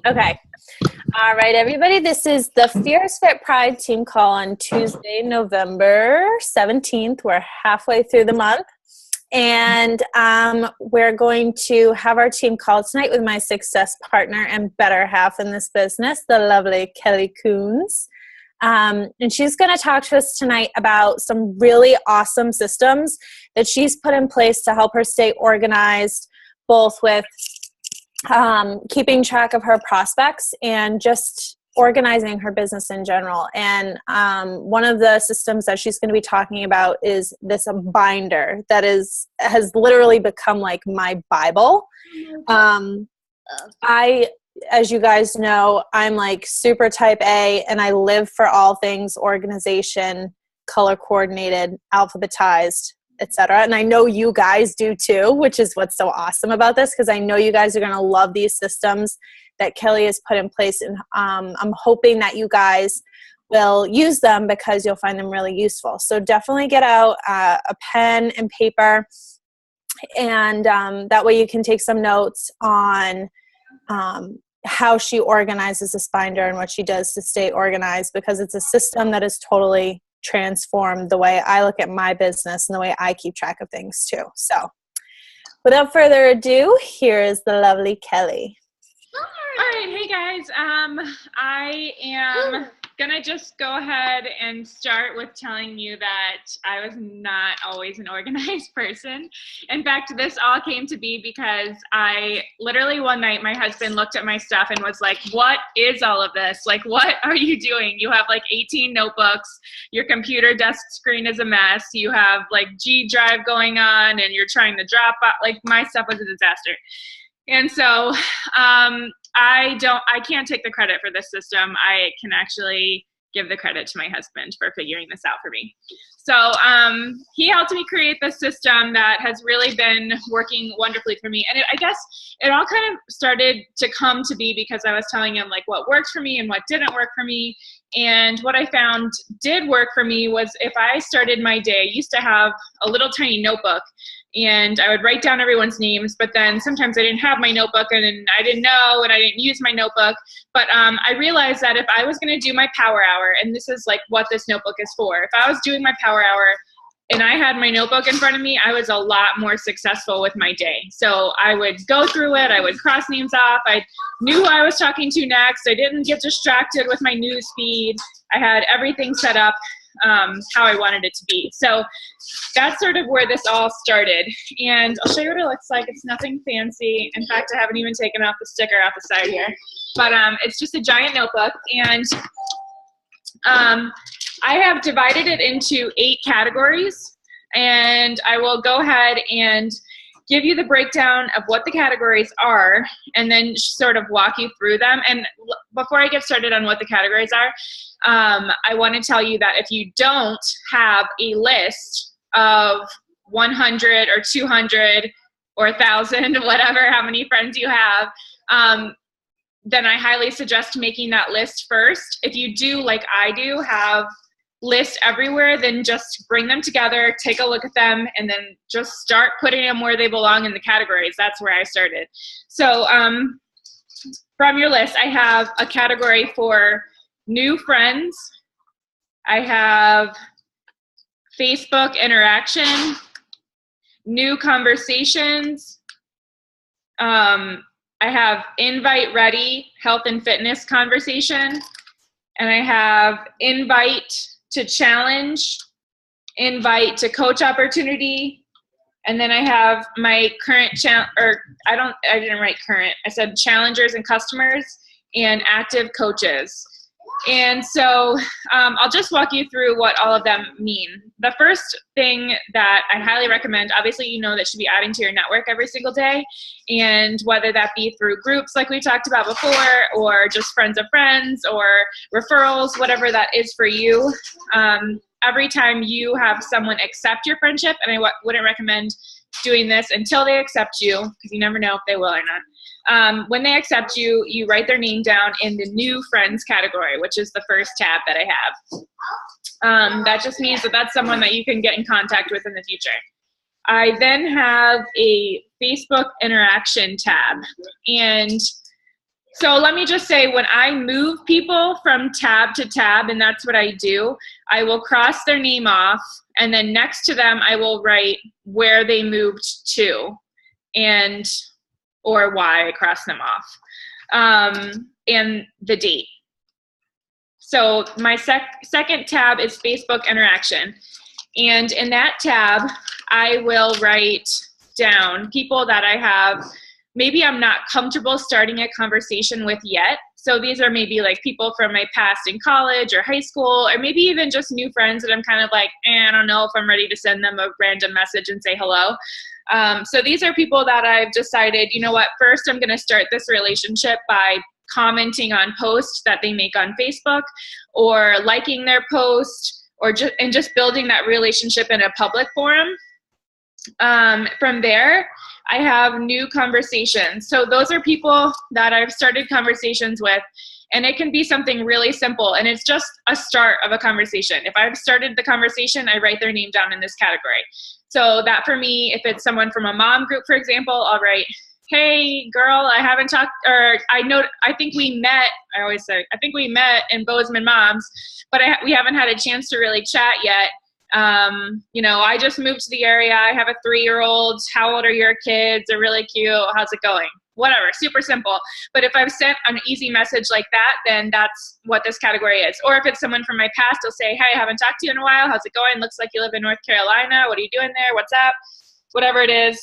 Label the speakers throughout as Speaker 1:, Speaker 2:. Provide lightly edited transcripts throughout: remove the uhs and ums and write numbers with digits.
Speaker 1: Okay. All right, everybody. This is the Fierce Fit Pride team call on Tuesday, November 17th. We're halfway through the month. And we're going to have our team call tonight with my success partner and better half in this business, the lovely Kelly Coons. And she's going to talk to us tonight about some really awesome systems that she's put in place to help her stay organized, both with keeping track of her prospects and just organizing her business in general. And one of the systems that she's going to be talking about is this binder that has literally become like my Bible. As you guys know, I'm like super type A, and I live for all things organization, color coordinated, alphabetized, etc. And I know you guys do too, which is what's so awesome about this, because I know you guys are going to love these systems that Kelly has put in place. And I'm hoping that you guys will use them because you'll find them really useful. So definitely get out a pen and paper, and that way you can take some notes on how she organizes this binder and what she does to stay organized, because it's a system that has totally transformed the way I look at my business and the way I keep track of things too. So without further ado, here is the lovely Kelly.
Speaker 2: All right. Hey guys. I am gonna just go ahead and start with telling you that I was not always an organized person. In fact, this all came to be because I literally one night, my husband looked at my stuff and was like, what is all of this? Like, what are you doing? You have like 18 notebooks. Your computer desk screen is a mess. You have like G Drive going on, and you're trying to drop out. Like, my stuff was a disaster. And so I can't take the credit for this system. I can actually give the credit to my husband for figuring this out for me. So he helped me create this system that has really been working wonderfully for me. And I guess it all kind of started to come to be because I was telling him like what worked for me and what didn't work for me. And what I found did work for me was if I started my day, I used to have a little tiny notebook, and I would write down everyone's names, but then sometimes I didn't have my notebook, and I didn't know, and I didn't use my notebook. But I realized that if I was going to do my power hour, and this is like what this notebook is for, if I was doing my power hour and I had my notebook in front of me, I was a lot more successful with my day. So I would go through it. I would cross names off. I knew who I was talking to next. I didn't get distracted with my news feed. I had everything set up how I wanted it to be. So that's sort of where this all started. And I'll show you what it looks like. It's nothing fancy. In fact, I haven't even taken off the sticker off the side here. But it's just a giant notebook. And I have divided it into 8 categories. And I will go ahead and give you the breakdown of what the categories are, and then sort of walk you through them. And before I get started on what the categories are, I want to tell you that if you don't have a list of 100 or 200 or 1,000, whatever, how many friends you have, then I highly suggest making that list first. If you do, like I do, have lists everywhere, then just bring them together, take a look at them, and then just start putting them where they belong in the categories. That's where I started. So from your list, I have a category for new friends. I have Facebook interaction, new conversations. I have invite ready, health and fitness conversation. And I have invite to challenge, invite to coach opportunity. And then I have my current I didn't write current. I said challengers and customers and active coaches. And so I'll just walk you through what all of them mean. The first thing that I highly recommend, obviously you know that should be adding to your network every single day, and whether that be through groups like we talked about before, or just friends of friends, or referrals, whatever that is for you. Every time you have someone accept your friendship, and I wouldn't recommend doing this until they accept you, because you never know if they will or not. When they accept you, you write their name down in the new friends category, which is the first tab that I have. That just means that that's someone that you can get in contact with in the future. I then have a Facebook interaction tab. And So let me just say, when I move people from tab to tab, and that's what I do, I will cross their name off, and then next to them, I will write where they moved to, and or why I crossed them off, and the date. So my second tab is Facebook interaction. And in that tab, I will write down people that I have, maybe I'm not comfortable starting a conversation with yet. So these are maybe like people from my past in college or high school, or maybe even just new friends that I'm kind of like, I don't know if I'm ready to send them a random message and say hello. So these are people that I've decided, you know what, first I'm going to start this relationship by commenting on posts that they make on Facebook, or liking their post, or just building that relationship in a public forum. From there, I have new conversations. So those are people that I've started conversations with, and it can be something really simple, and it's just a start of a conversation. If I've started the conversation, I write their name down in this category. So that for me, if it's someone from a mom group, for example, I'll write, hey girl, I haven't talked, or I think we met, I always say, I think we met in Bozeman Moms, but we haven't had a chance to really chat yet. You know, I just moved to the area. I have a 3-year-old. How old are your kids? They're really cute. How's it going? Whatever, super simple. But if I've sent an easy message like that, then that's what this category is. Or if it's someone from my past, I'll say, hey, I haven't talked to you in a while. How's it going? Looks like you live in North Carolina. What are you doing there? What's up? Whatever it is.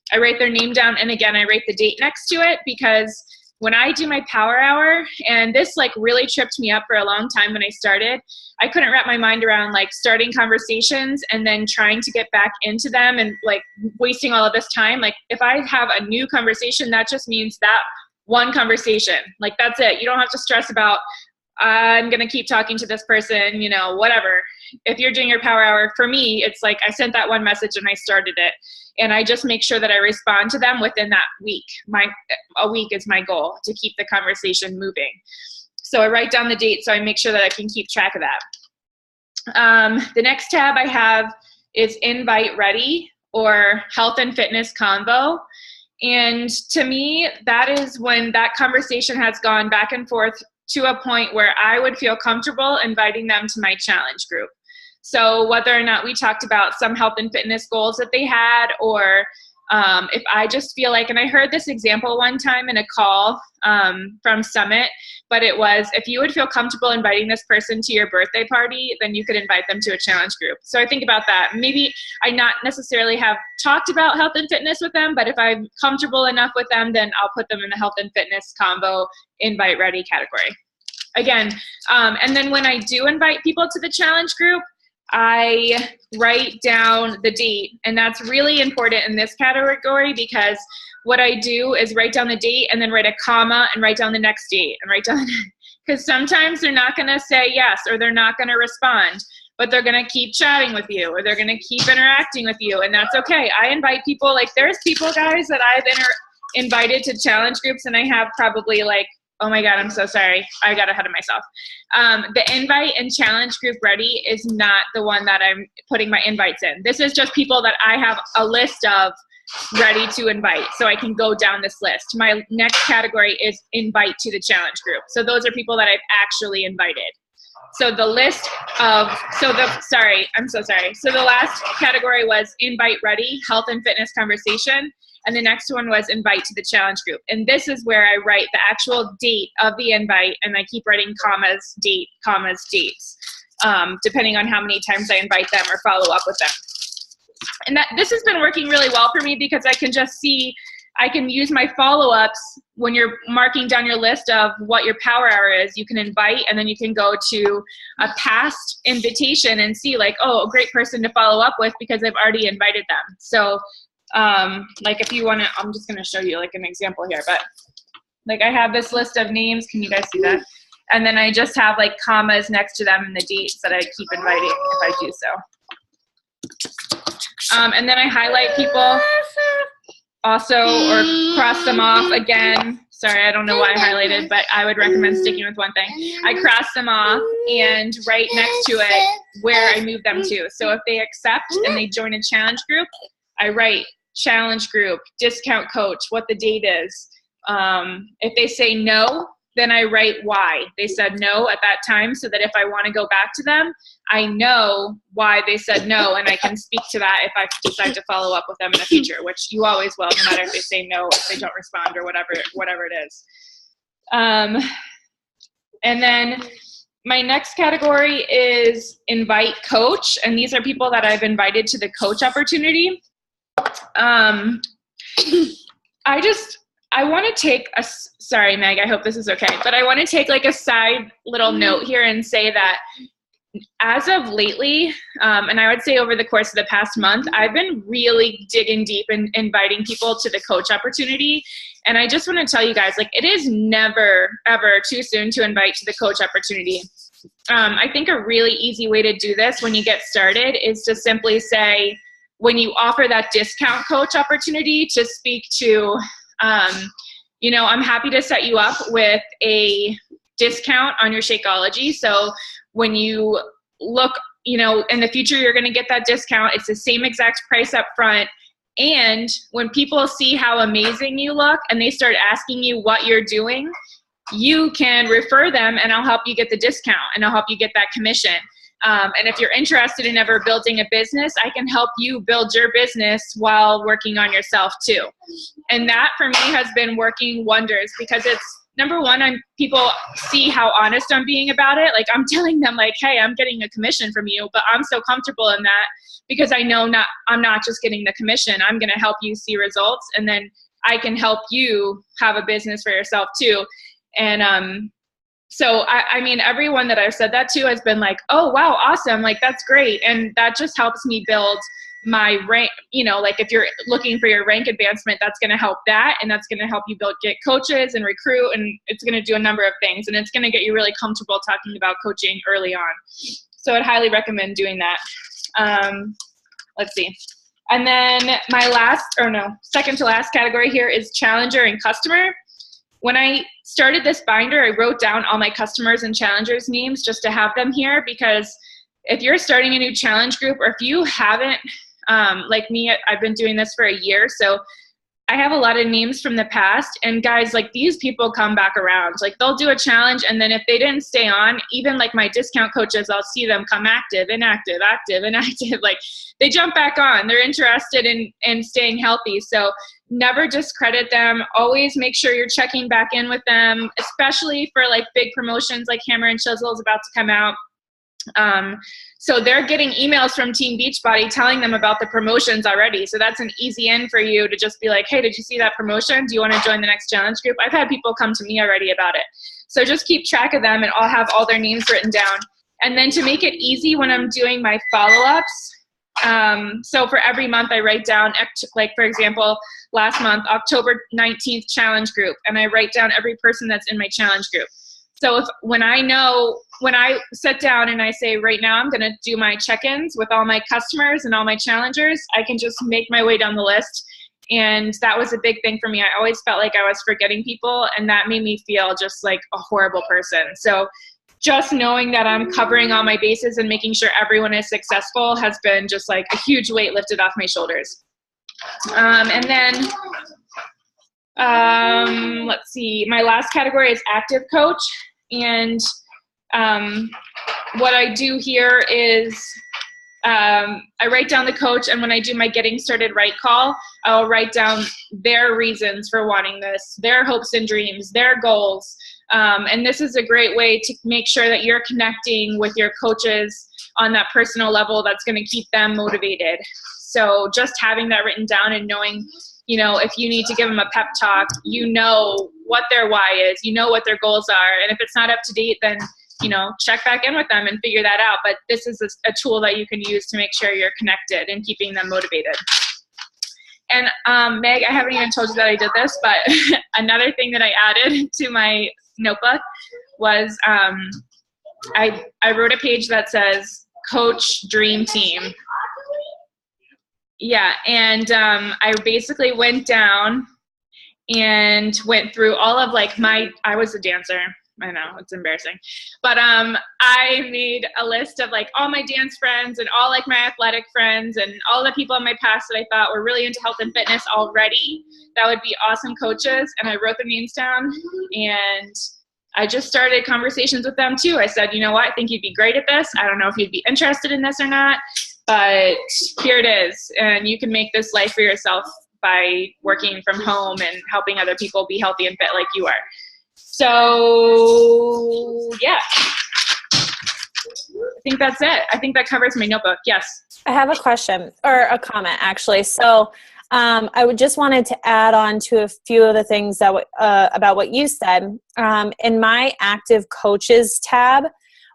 Speaker 2: I write their name down, and again, I write the date next to it, because when I do my power hour, and this like really tripped me up for a long time when I started, I couldn't wrap my mind around like starting conversations and then trying to get back into them and like wasting all of this time. Like if I have a new conversation, that just means that one conversation, like that's it. You don't have to stress about, I'm going to keep talking to this person, you know, whatever. If you're doing your power hour, for me, it's like I sent that one message and I started it. And I just make sure that I respond to them within that week. A week is my goal, to keep the conversation moving. So I write down the date so I make sure that I can keep track of that. The next tab I have is invite ready, or health and fitness convo. And to me, that is when that conversation has gone back and forth to a point where I would feel comfortable inviting them to my challenge group. So whether or not we talked about some health and fitness goals that they had, or if I just feel like, and I heard this example one time in a call from Summit, but it was, if you would feel comfortable inviting this person to your birthday party, then you could invite them to a challenge group. So I think about that. Maybe I not necessarily have talked about health and fitness with them, but if I'm comfortable enough with them, then I'll put them in the health and fitness combo invite ready category. Again, and then when I do invite people to the challenge group, I write down the date, and that's really important in this category, because what I do is write down the date and then write a comma and write down the next date and write down, because sometimes they're not going to say yes, or they're not going to respond, but they're going to keep chatting with you, or they're going to keep interacting with you, and that's okay. I invite people, like there's people, guys, that I've invited to challenge groups, and I have probably like, oh my God, I'm so sorry. I got ahead of myself. The invite and challenge group ready is not the one that I'm putting my invites in. This is just people that I have a list of ready to invite, so I can go down this list. My next category is invite to the challenge group. So those are people that I've actually invited. So the list of, sorry, I'm so sorry. So the last category was invite ready, health and fitness conversation. And the next one was invite to the challenge group. And this is where I write the actual date of the invite, and I keep writing commas, date, commas, dates, depending on how many times I invite them or follow up with them. And this has been working really well for me, because I can just see, I can use my follow-ups when you're marking down your list of what your power hour is. You can invite, and then you can go to a past invitation and see like, oh, a great person to follow up with because I've already invited them. So like if you want to, I'm just going to show you like an example here, but like I have this list of names. Can you guys see that? And then I just have like commas next to them and the dates that I keep inviting if I do so. And then I highlight people also, or cross them off again. Sorry, I don't know why I highlighted, but I would recommend sticking with one thing. I cross them off and right next to it where I move them to. So if they accept and they join a challenge group, I write challenge group, discount coach, what the date is, If they say no, then I write why they said no at that time, so that if I want to go back to them, I know why they said no, and I can speak to that if I decide to follow up with them in the future, which you always will, no matter if they say no, if they don't respond, or whatever it is. And then my next category is invite coach, and these are people that I've invited to the coach opportunity. I want to take sorry, Meg, I hope this is okay, but I want to take like a side little note here and say that as of lately, and I would say over the course of the past month, I've been really digging deep and inviting people to the coach opportunity. And I just want to tell you guys, like, it is never, ever too soon to invite to the coach opportunity. I think a really easy way to do this when you get started is to simply say, when you offer that discount coach opportunity, to speak to, you know, I'm happy to set you up with a discount on your Shakeology. So when you look, you know, in the future, you're going to get that discount. It's the same exact price up front. And when people see how amazing you look and they start asking you what you're doing, you can refer them and I'll help you get the discount and I'll help you get that commission. And if you're interested in ever building a business, I can help you build your business while working on yourself too. And that for me has been working wonders, because it's, number one, people see how honest I'm being about it. Like, I'm telling them, like, hey, I'm getting a commission from you, but I'm so comfortable in that because I know I'm not just getting the commission. I'm going to help you see results, and then I can help you have a business for yourself too. And so I mean, everyone that I've said that to has been like, oh, wow, awesome. Like, that's great. And that just helps me build my rank. You know, like, if you're looking for your rank advancement, that's going to help that. And that's going to help you get coaches and recruit. And it's going to do a number of things. And it's going to get you really comfortable talking about coaching early on. So I'd highly recommend doing that. Let's see. And then my second to last category here is challenger and customer. When I started this binder, I wrote down all my customers and challengers names just to have them here, because if you're starting a new challenge group, or if you haven't, like me, I've been doing this for a year, so I have a lot of names from the past, and guys, like, these people come back around. Like, they'll do a challenge, and then if they didn't stay on, even like my discount coaches, I'll see them come active, inactive, active, inactive. Like, they jump back on. They're interested in staying healthy. So never discredit them. Always make sure you're checking back in with them, especially for like big promotions like Hammer and Chisel is about to come out. So they're getting emails from Team Beachbody telling them about the promotions already. So that's an easy in for you to just be like, hey, did you see that promotion? Do you want to join the next challenge group? I've had people come to me already about it. So just keep track of them, and I'll have all their names written down. And then to make it easy when I'm doing my follow-ups, so for every month I write down, like, for example, last month, October 19th challenge group, and I write down every person that's in my challenge group. So when I sit down and I say, right now I'm going to do my check-ins with all my customers and all my challengers, I can just make my way down the list. And that was a big thing for me. I always felt like I was forgetting people, and that made me feel just like a horrible person. So just knowing that I'm covering all my bases and making sure everyone is successful has been just like a huge weight lifted off my shoulders. And then let's see, my last category is active coach. And what I do here is I write down the coach, and when I do my getting started right call, I'll write down their reasons for wanting this, their hopes and dreams, their goals. And this is a great way to make sure that you're connecting with your coaches on that personal level that's going to keep them motivated. So just having that written down and knowing, you know, if you need to give them a pep talk, you know what their why is, you know what their goals are. And if it's not up to date, then, you know, check back in with them and figure that out. But this is a tool that you can use to make sure you're connected and keeping them motivated. And Meg, I haven't even told you that I did this, but another thing that I added to my notebook was I wrote a page that says Coach Dream Team. Yeah, and I basically went down and went through all of like I was a dancer. I know it's embarrassing, but I made a list of like all my dance friends and all like my athletic friends and all the people in my past that I thought were really into health and fitness already that would be awesome coaches, and I wrote their names down, and I just started conversations with them too. I said, you know what, I think you'd be great at this. I don't know if you'd be interested in this or not, but here it is, and you can make this life for yourself by working from home and helping other people be healthy and fit like you are. So, yeah, I think that's it. I think that covers my notebook. Yes.
Speaker 1: I have a question or a comment, actually. So I would just wanted to add on to a few of the things that about what you said. In my active coaches tab,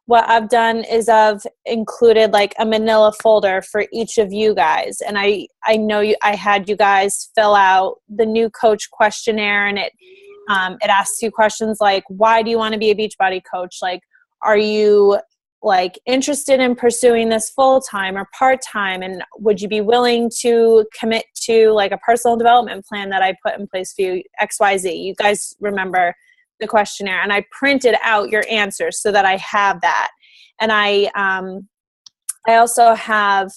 Speaker 1: what I've done is I've included like a manila folder for each of you guys. And I know I had you guys fill out the new coach questionnaire, and it asks you questions like, why do you want to be a Beachbody coach? Like, are you like interested in pursuing this full-time or part-time? And would you be willing to commit to like a personal development plan that I put in place for you, XYZ? You guys remember the questionnaire, and I printed out your answers so that I have that. And I also have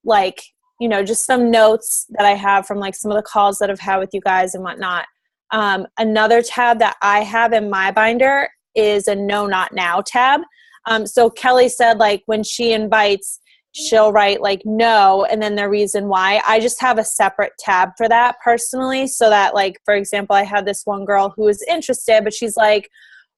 Speaker 1: like, you know, just some notes that I have from like some of the calls that I've had with you guys and whatnot. Another tab that I have in my binder is a no, not now tab. So Kelly said like when she invites, she'll write like no and then the reason why. I just have a separate tab for that personally, so that like, for example, I had this one girl who was interested, but she's like,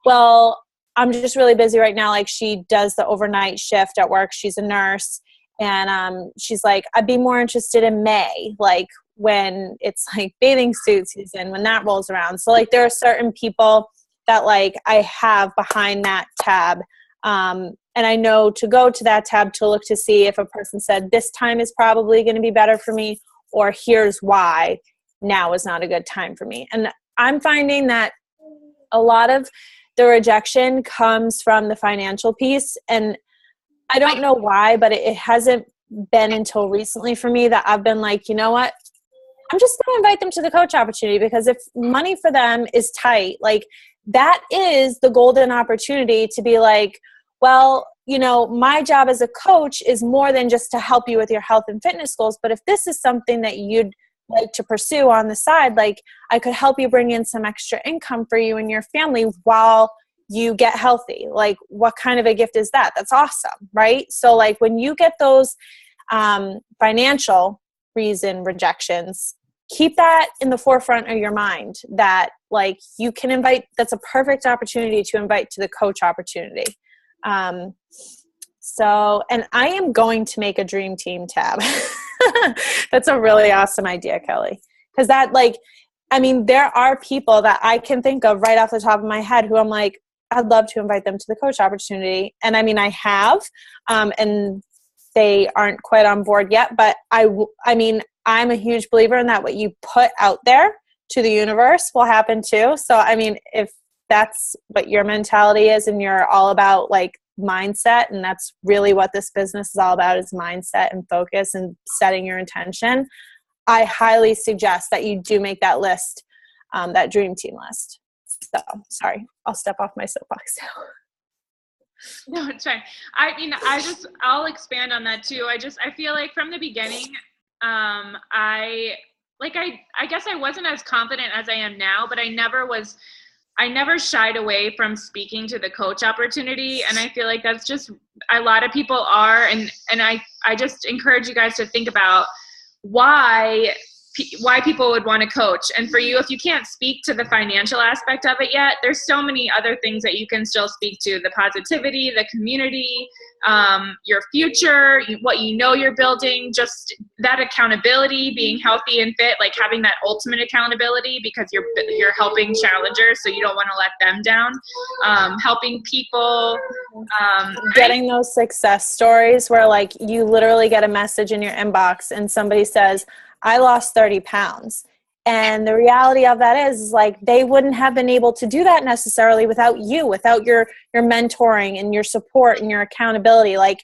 Speaker 1: well, I'm just really busy right now. Like, she does the overnight shift at work. She's a nurse. And she's like, I'd be more interested in May, like when it's like bathing suit season, when that rolls around. So like there are certain people that like I have behind that tab. And I know to go to that tab to look to see if a person said this time is probably going to be better for me, or here's why now is not a good time for me. And I'm finding that a lot of the rejection comes from the financial piece. And I don't know why, but it hasn't been until recently for me that I've been like, you know what? I'm just going to invite them to the coach opportunity, because if money for them is tight, like that is the golden opportunity to be like, well, you know, my job as a coach is more than just to help you with your health and fitness goals. But if this is something that you'd like to pursue on the side, like I could help you bring in some extra income for you and your family while you get healthy. Like, what kind of a gift is that? That's awesome, right? So like when you get those financial reason rejections, keep that in the forefront of your mind, that like you can invite, that's a perfect opportunity to invite to the coach opportunity. So, and I am going to make a dream team tab. That's a really awesome idea, Kelly. Because that like, I mean, there are people that I can think of right off the top of my head who I'm like, I'd love to invite them to the coach opportunity. And I mean, I have, and they aren't quite on board yet, but I mean, I'm a huge believer in that what you put out there to the universe will happen too. So, I mean, if that's what your mentality is and you're all about like mindset, and that's really what this business is all about, is mindset and focus and setting your intention, I highly suggest that you do make that list, that dream team list. So, sorry, I'll step off my soapbox now.
Speaker 2: No, it's fine. I mean, I'll expand on that too. I feel like from the beginning, I guess I wasn't as confident as I am now, but I never shied away from speaking to the coach opportunity. And I feel like that's just, a lot of people are. And I just encourage you guys to think about why people would want to coach. And for you, if you can't speak to the financial aspect of it yet, there's so many other things that you can still speak to: the positivity, the community, your future, what you know you're building, just that accountability, being healthy and fit, like having that ultimate accountability because you're helping challengers, so you don't want to let them down. Helping people,
Speaker 1: getting those success stories where like you literally get a message in your inbox and somebody says, I lost 30 pounds. And the reality of that is like they wouldn't have been able to do that necessarily without you, without your mentoring and your support and your accountability. Like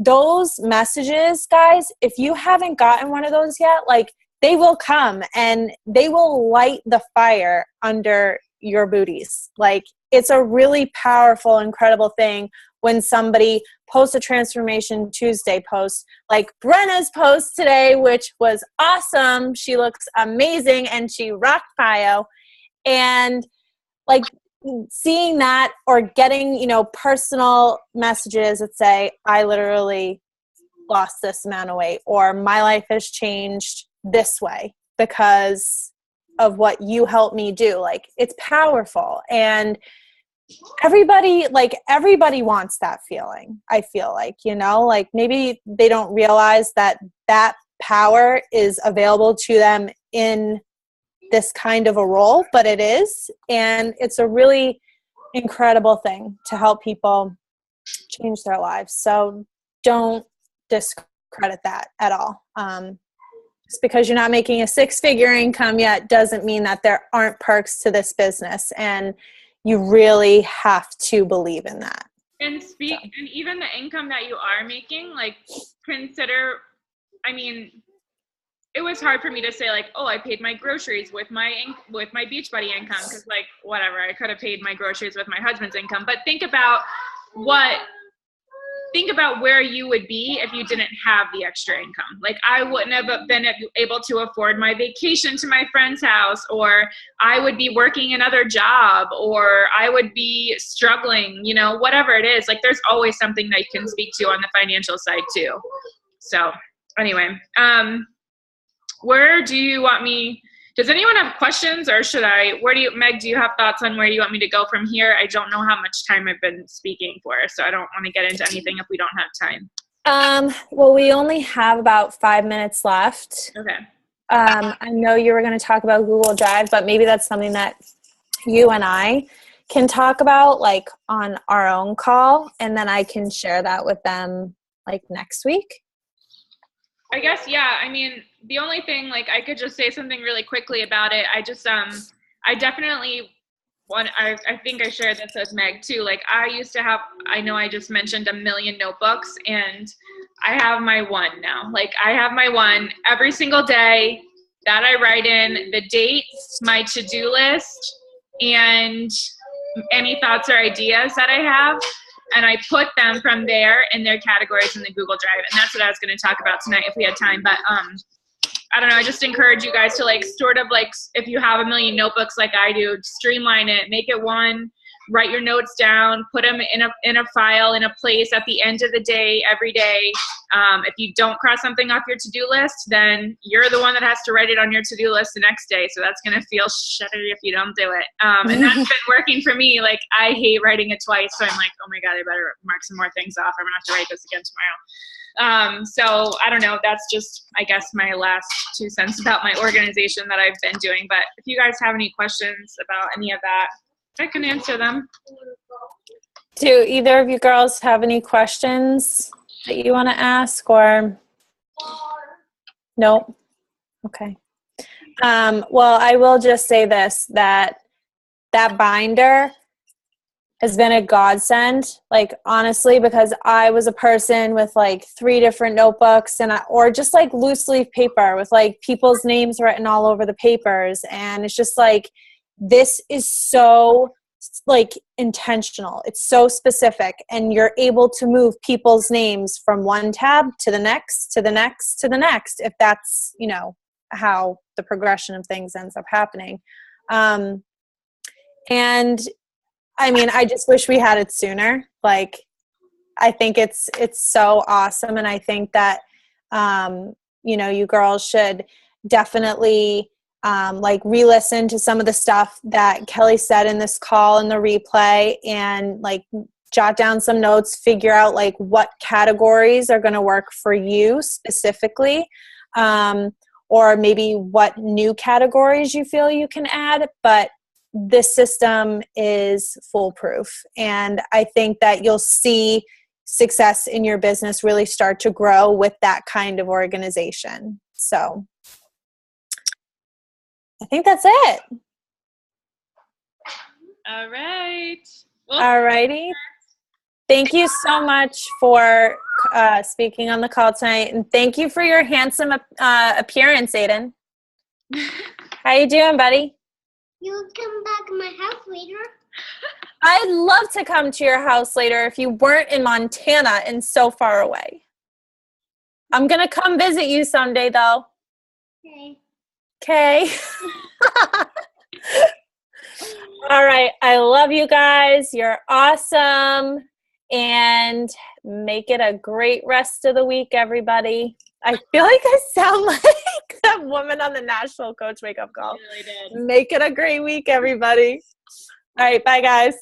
Speaker 1: those messages, guys, if you haven't gotten one of those yet, like they will come and they will light the fire under your booties. Like it's a really powerful, incredible thing when somebody posts a Transformation Tuesday post, like Brenna's post today, which was awesome. She looks amazing and she rocked bio. And like seeing that, or getting, you know, personal messages that say, I literally lost this amount of weight, or my life has changed this way because of what you helped me do. Like, it's powerful. And everybody wants that feeling. I feel like, you know, like maybe they don't realize that that power is available to them in this kind of a role, but it is. And it's a really incredible thing to help people change their lives. So don't discredit that at all. Just because you're not making a 6-figure income yet doesn't mean that there aren't perks to this business. And you really have to believe in that.
Speaker 2: And and even the income that you are making, like, consider, I mean, it was hard for me to say, like, oh, I paid my groceries with my Beachbody income, because, like, whatever, I could have paid my groceries with my husband's income. But think about where you would be if you didn't have the extra income. Like, I wouldn't have been able to afford my vacation to my friend's house, or I would be working another job, or I would be struggling, you know, whatever it is. Like, there's always something that you can speak to on the financial side too. So anyway, where do you want me? Does anyone have questions, or Meg, do you have thoughts on where you want me to go from here? I don't know how much time I've been speaking for, so I don't want to get into anything if we don't have time.
Speaker 1: Well, we only have about 5 minutes left.
Speaker 2: Okay.
Speaker 1: I know you were going to talk about Google Drive, but maybe that's something that you and I can talk about, like, on our own call, and then I can share that with them, like, next week.
Speaker 2: I guess, yeah. I mean, the only thing, like, I could just say something really quickly about it. I just, I definitely I think I shared this with Meg too. Like, I used to have, I know I just mentioned 1 million notebooks, and I have my one now. Like, I have my one every single day that I write in the dates, my to-do list, and any thoughts or ideas that I have. And I put them from there in their categories in the Google Drive. And that's what I was going to talk about tonight if we had time. But I don't know. I just encourage you guys to, like, sort of, like, if you have 1 million notebooks like I do, streamline it, make it one, write your notes down, put them in a file, in a place at the end of the day, every day. If you don't cross something off your to-do list, then you're the one that has to write it on your to-do list the next day. So that's going to feel shitty if you don't do it. And that's been working for me. Like, I hate writing it twice. So I'm like, oh my God, I better mark some more things off. I'm going to have to write this again tomorrow. So I don't know. That's just, I guess, my last 2 cents about my organization that I've been doing. But if you guys have any questions about any of that, I can answer them.
Speaker 1: Do either of you girls have any questions that you want to ask, or no? Okay. Well, I will just say this, that binder has been a godsend, like, honestly, because I was a person with, like, 3 different notebooks, or just, like, loose leaf paper with, like, people's names written all over the papers. And it's just like, this is so, like, intentional. It's so specific, and you're able to move people's names from one tab to the next, to the next, to the next, if that's, you know, how the progression of things ends up happening. And I mean, I just wish we had it sooner. Like, I think it's so awesome. And I think that, you know, you girls should definitely, like, re-listen to some of the stuff that Kelly said in this call in the replay, and, like, jot down some notes, figure out, like, what categories are going to work for you specifically, or maybe what new categories you feel you can add. But this system is foolproof. And I think that you'll see success in your business really start to grow with that kind of organization. So I think that's it.
Speaker 2: All right. Well,
Speaker 1: all righty. Thank you so much for speaking on the call tonight. And thank you for your handsome appearance, Aiden. How you doing, buddy?
Speaker 3: You'll come back to my house later?
Speaker 1: I'd love to come to your house later if you weren't in Montana and so far away. I'm going to come visit you someday, though. Okay. All right. I love you guys. You're awesome. And make it a great rest of the week, everybody. I feel like I sound like that woman on the National Coach Wake Up Call.
Speaker 2: You really did.
Speaker 1: Make it a great week, everybody. All right. Bye, guys.